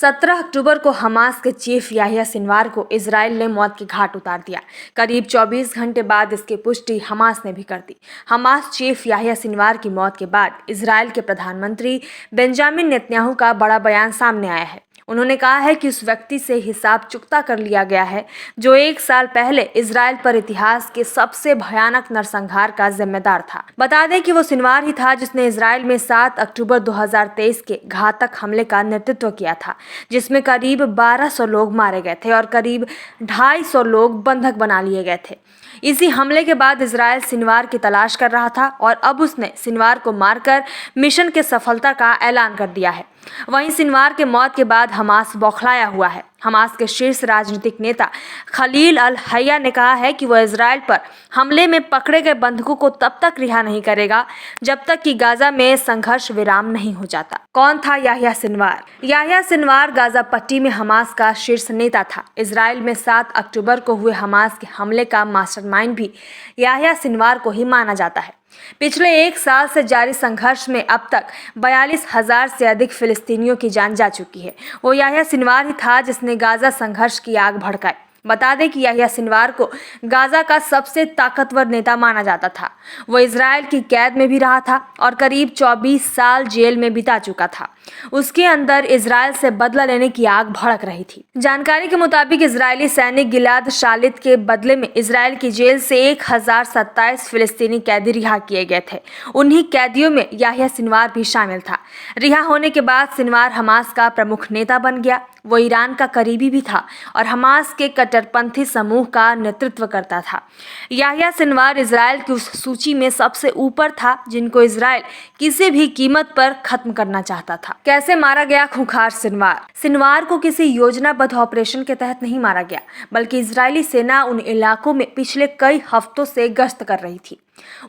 17 अक्टूबर को हमास के chief Yahya Sinwar को इजराइल ने मौत के घाट उतार दिया। करीब 24 घंटे बाद इसकी पुष्टि हमास ने भी कर दी। हमास चीफ याह्या सिनवार की मौत के बाद इजराइल के प्रधानमंत्री बेंजामिन नेतन्याहू का बड़ा बयान सामने आया है। उन्होंने कहा है कि उस व्यक्ति से हिसाब चुकता कर लिया गया है जो 1 साल पहले इजराइल पर इतिहास के सबसे भयानक नरसंहार का जिम्मेदार था। बता दें कि वो सिनवार ही था जिसने इजराइल में 7 अक्टूबर 2023 के घातक हमले का नेतृत्व किया था, जिसमें करीब 1200 लोग मारे गए थे और करीब 250 लोग बंधक बना लिए गए थे। इसी हमले के बाद इजराइल सिनवार की तलाश कर रहा था और अब उसने सिनवार को मारकर मिशन के सफलता का ऐलान कर दिया है। वहीं सिनवार के मौत के बाद हमास बौखलाया हुआ है। हमास के शीर्ष राजनीतिक नेता खलील अल हैया ने कहा है कि वह इजराइल पर हमले में पकड़े गए बंधकों को तब तक रिहा नहीं करेगा जब तक कि गाजा में संघर्ष विराम नहीं हो जाता। कौन था Yahya Sinwar? Yahya Sinwar Gaza पट्टी में हमास का शीर्ष नेता था। इजराइल में 7 अक्टूबर को हुए हमास के हमले का मास्टरमाइंड भी याह्या सिनवार को ही माना जाता है। पिछले 1 साल से जारी संघर्ष में अब तक 42,000 से अधिक फिलिस्तीनियों की जान जा चुकी है। वो याह्या सिनवार ही था जिसने गाजा संघर्ष की आग भड़काई। बता दें कि याह्या सिनवार को गाजा का सबसे ताकतवर नेता माना जाता था। वो इजराइल की कैद में भी रहा था और करीब 24 साल जेल में बिता चुका था। उसके अंदर इजराइल से बदला लेने की आग भड़क रही थी। जानकारी के मुताबिक इजरायली सैनिक गिलाद शालित के बदले में इजराइल की जेल से 1027 फिलिस्तीनी कैदी रिहा किए गए थे। उन्हीं कैदियों में याह्या सिनवार भी शामिल था। रिहा होने के बाद सिनवार हमास का प्रमुख नेता बन गया। वो ईरान का करीबी भी था और हमास के कट्टरपंथी समूह का नेतृत्व करता था। याह्या सिनवार इजराइल की उस सूची में सबसे ऊपर था जिनको इजराइल किसी भी कीमत पर खत्म करना चाहता था। कैसे मारा गया खूंखार सिनवार? सिनवार को किसी योजनाबद्ध ऑपरेशन के तहत नहीं मारा गया, बल्कि इजरायली सेना उन इलाकों में पिछले कई हफ्तों से गश्त कर रही थी।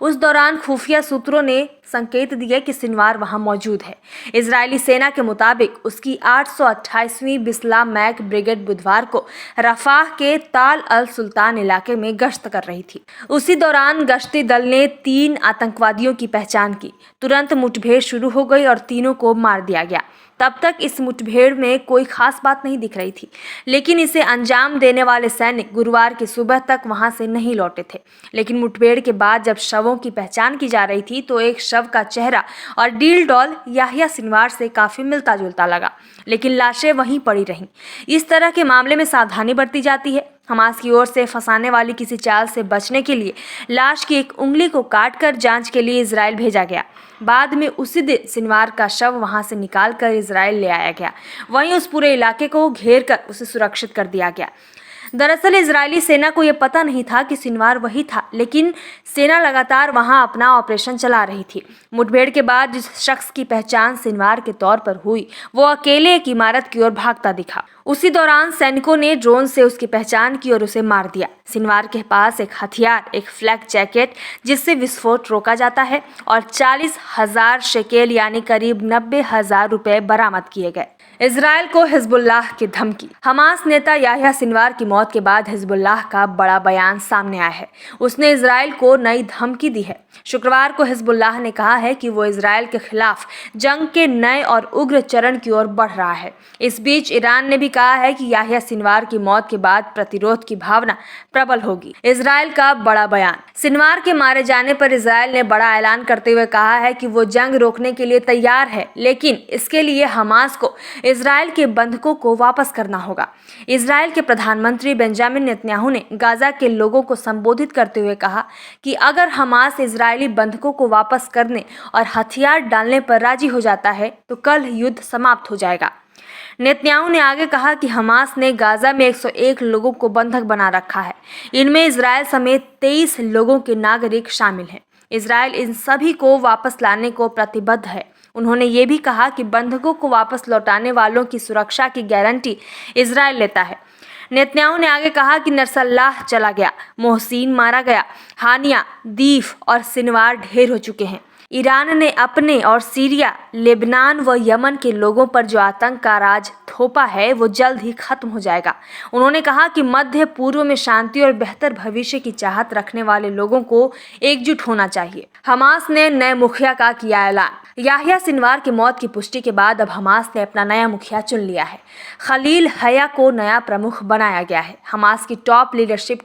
उस दौरान खुफिया सूत्रों ने संकेत दिए कि सिनवार वहां मौजूद है। इजरायली सेना के मुताबिक उसकी 828वीं बिस्ला मैक ब्रिगेड बुधवार को रफाह के ताल अल सुल्तान इलाके में गश्त कर रही थी। उसी दौरान गश्ती दल ने 3 आतंकवादियों की पहचान की। तुरंत मुठभेड़ शुरू हो गई और तीनों को मार दिया गया। तब तक इस मुठभेड़ में कोई खास बात नहीं दिख रही थी, लेकिन इसे अंजाम देने वाले सैनिक गुरुवार की सुबह तक वहां से नहीं लौटे थे। लेकिन मुठभेड़ के बाद जब शवों की पहचान की जा रही थी तो एक शव का चेहरा और डील डॉल याह्या सिनवार से काफी मिलता जुलता लगा, लेकिन लाशें वहीं पड़ी रहीं। इस तरह के मामले में सावधानी बरती जाती है। हमास की ओर से फंसाने वाली किसी चाल से बचने के लिए लाश की एक उंगली को काटकर जांच के लिए इजराइल भेजा गया। बाद में उसी दिन सिनवार का शव वहां से निकालकर इजराइल ले आया गया। वहीं उस पूरे इलाके को घेर कर उसे सुरक्षित कर दिया गया। दरअसल इजरायली सेना को यह पता नहीं था कि सिनवार वही था, लेकिन सेना लगातार वहां अपना ऑपरेशन चला रही थी। मुठभेड़ के बाद जिस शख्स की पहचान सिनवार के तौर पर हुई वो अकेले एक इमारत की ओर भागता दिखा। उसी दौरान सैनिकों ने ड्रोन से उसकी पहचान की और उसे मार दिया। सिनवार के पास एक हथियार, एक फ्लैक जैकेट जिससे विस्फोट रोका जाता है और 40,000 शेकेल यानी करीब 90,000 रुपए बरामद किए गए। इजराइल को हिजबुल्लाह की धमकी। हमास नेता याह्या सिनवार की मौत के बाद हिजबुल्लाह का बड़ा बयान सामने आया है। उसने इजराइल को नई धमकी दी है। शुक्रवार को हिजबुल्लाह ने कहा है कि वो इजराइल के खिलाफ जंग के नए और उग्र चरण की ओर बढ़ रहा है। इस बीच ईरान ने भी कहा है कि याह्या सिनवार की मौत के बाद प्रतिरोध की भावना प्रबल होगी। इजराइल का बड़ा बयान। सिनवार के मारे जाने पर इजराइल ने बड़ा ऐलान करते हुए कहा है कि वो जंग रोकने के लिए तैयार है, लेकिन इसके लिए हमास को इजराइल के बंधकों को वापस करना होगा। इजराइल के प्रधानमंत्री बेंजामिन नेतन्याहू ने गाजा के लोगों को संबोधित करते हुए कहा कि अगर हमास इजरायली बंधकों को वापस करने और हथियार डालने पर राजी हो जाता है तो कल युद्ध समाप्त हो जाएगा। नेतन्याहू ने आगे कहा कि हमास ने गाजा में 101 लोगों को बंधक बना रखा है। इनमें इजराइल समेत 23 लोगों के नागरिक शामिल हैं। इजराइल इन सभी को वापस लाने को प्रतिबद्ध है। उन्होंने ये भी कहा कि बंधकों को वापस लौटाने वालों की सुरक्षा की गारंटी इजराइल लेता है। नेतन्याहू ने आगे कहा कि नसरल्लाह चला गया, मोहसिन मारा गया, हानिया, दीफ और सिनवार ढेर हो चुके हैं। ईरान ने अपने और सीरिया, लेबनान व यमन के लोगों पर जो आतंक का राज थोपा है वो जल्द ही खत्म हो जाएगा। उन्होंने कहा कि मध्य पूर्व में शांति और बेहतर भविष्य की चाहत रखने वाले लोगों को एकजुट होना चाहिए। हमास ने नए मुखिया का किया ऐलान। याह्या सिनवार की मौत की पुष्टि के बाद अब हमास ने अपना नया मुखिया चुन लिया है। खलील हया को नया प्रमुख बनाया गया है। हमास की टॉप लीडरशिप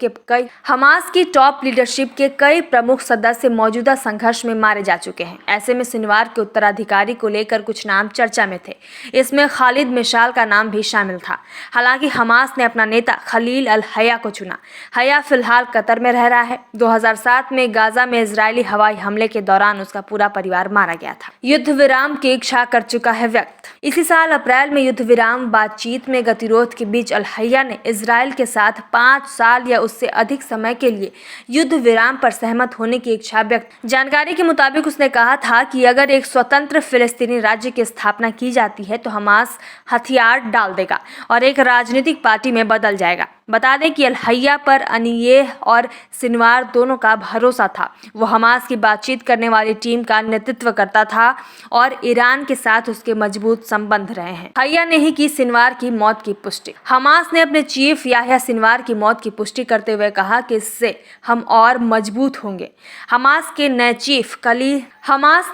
के कई प्रमुख सदस्य मौजूदा संघर्ष में मारे जा चुके हैं। ऐसे में सिनवार के उत्तराधिकारी को लेकर कुछ नाम चर्चा में थे। इसमें खालिद मिशाल का नाम भी शामिल था। हालांकि हमास ने अपना नेता खलील अल हया को चुना। हया फिलहाल कतर में रह रहा है। 2007 में गाजा में इजरायली हवाई हमले के दौरान उसका पूरा परिवार मारा गया था। युद्ध विराम की इच्छा कर चुका है व्यक्त। इसी साल अप्रैल में युद्ध विराम बातचीत में गतिरोध के बीच अल हया ने इजराइल के साथ 5 साल या उससे अधिक समय के लिए युद्ध विराम पर सहमत होने की इच्छा व्यक्त। जानकारी के मुताबिक उसने कहा था कि अगर एक स्वतंत्र फिलिस्तीनी राज्य की स्थापना की जाती है तो हमास हथियार डाल देगा और एक राजनीतिक पार्टी में बदल जाएगा। बता दें कि अल हया पर अनियेह और सिनवार दोनों का भरोसा था। वो हमास की बातचीत करने वाली टीम का नेतृत्व करता था और ईरान के साथ उसके मजबूत संबंध रहे हैं। हया ने ही की सिनवार की मौत की पुष्टि। हमास ने अपने चीफ याह्या सिनवार की मौत की पुष्टि करते हुए कहा कि इससे हम और मजबूत होंगे। हमास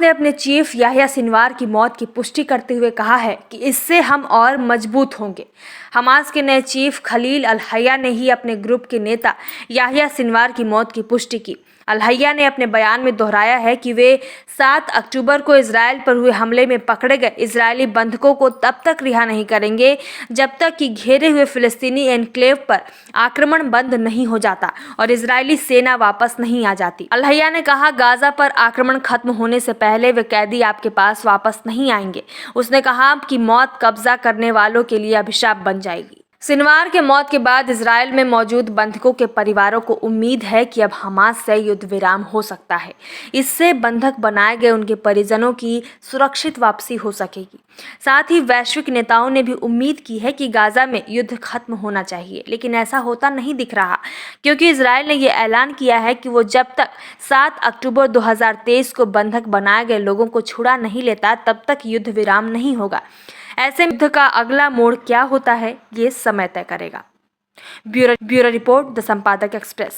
ने अपने चीफ याह्या सिनवार की मौत की पुष्टि करते हुए कहा है कि इससे हम और मजबूत होंगे। हमास के नए चीफ खलील अल हया ने ही अपने ग्रुप के नेता याह्या सिनवार की मौत की पुष्टि की। अल हया ने अपने बयान में दोहराया है कि वे 7 अक्टूबर को इजराइल पर हुए हमले में पकड़े गए इजरायली बंधकों को तब तक रिहा नहीं करेंगे जब तक कि घेरे हुए फिलिस्तीनी एनक्लेव पर आक्रमण बंद नहीं हो जाता और इजरायली सेना वापस नहीं आ जाती। अल हया ने कहा, गाजा पर आक्रमण खत्म होने से पहले वे कैदी आपके पास वापस नहीं आएंगे। उसने कहा कि मौत कब्जा करने वालों के लिए अभिशाप बन जाएगी। सिनवार के मौत के बाद इजराइल में मौजूद बंधकों के परिवारों को उम्मीद है कि अब हमास से युद्ध विराम हो सकता है। इससे बंधक बनाए गए उनके परिजनों की सुरक्षित वापसी हो सकेगी। साथ ही वैश्विक नेताओं ने भी उम्मीद की है कि गाजा में युद्ध खत्म होना चाहिए, लेकिन ऐसा होता नहीं दिख रहा क्योंकि इजराइल ने यह ऐलान किया है कि वो जब तक 7 अक्टूबर 2023 को बंधक बनाए गए लोगों को छुड़ा नहीं लेता तब तक युद्ध विराम नहीं होगा। ऐसे युद्ध का अगला मोड़ क्या होता है ये समय तय करेगा। ब्यूरो रिपोर्ट, द संपादक एक्सप्रेस।